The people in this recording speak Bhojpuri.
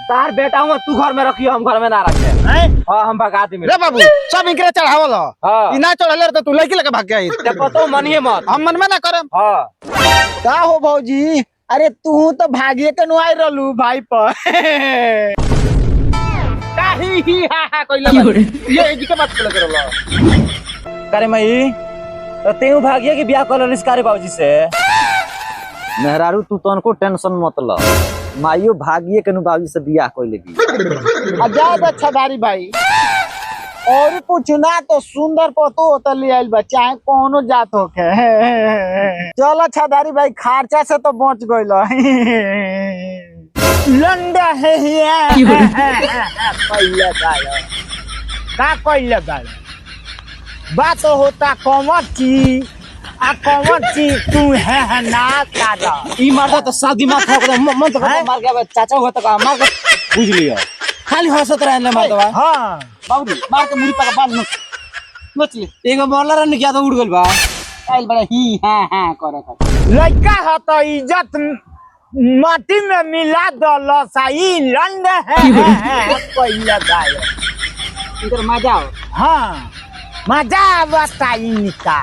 तार बेटा हूँ तू घर में रखियो हम घर में ना रखे हाँ हम भगा दी रे बाबू सब इनके चढ़ावल हाँ। इना चढ़ले तो तू लड़की लेके भाग के आई ते पतो मनिए मत हम मन में ना करम हाँ का हो भौजी अरे तू तो भागिए के नुआई रहलू भाई पर काहे ही हा हा कइला ये जी के बात कर रहा करे मई तो तेऊ भागिए के ब्याह कर लिस करे बाबूजी से मेहरारू तू तनको टेंशन मत ल माइयो भागिए के नु बाबूजी से ब्याह कइले भी आजाद अच्छादारी भाई और कुछ ना तो सुंदर पतो होता ले आइल बा चाहे कोनो जात होके चल अच्छादारी भाई खर्चा से तो बच गइल लंडा है पहले गाय का कइले गाय बात होता कमची आ कमची तू है ना तारा ई मर्दा तो शादी में ठोक दे मन तो मार के चाचा हुआ तो मार के बुझ लियो खाली हंसत रहले मर्दवा हां बाबूजी मार के मुड़ी पर बांध मत ले एगो बॉलर ने क्या तो उड़ गइल बा आइल बड़ा ही हां हां करे लड़का है तो इज्जत माटी में मिला दल सही लंड है पहले गाय इधर मजा आओ हाँ मजा आवता इनका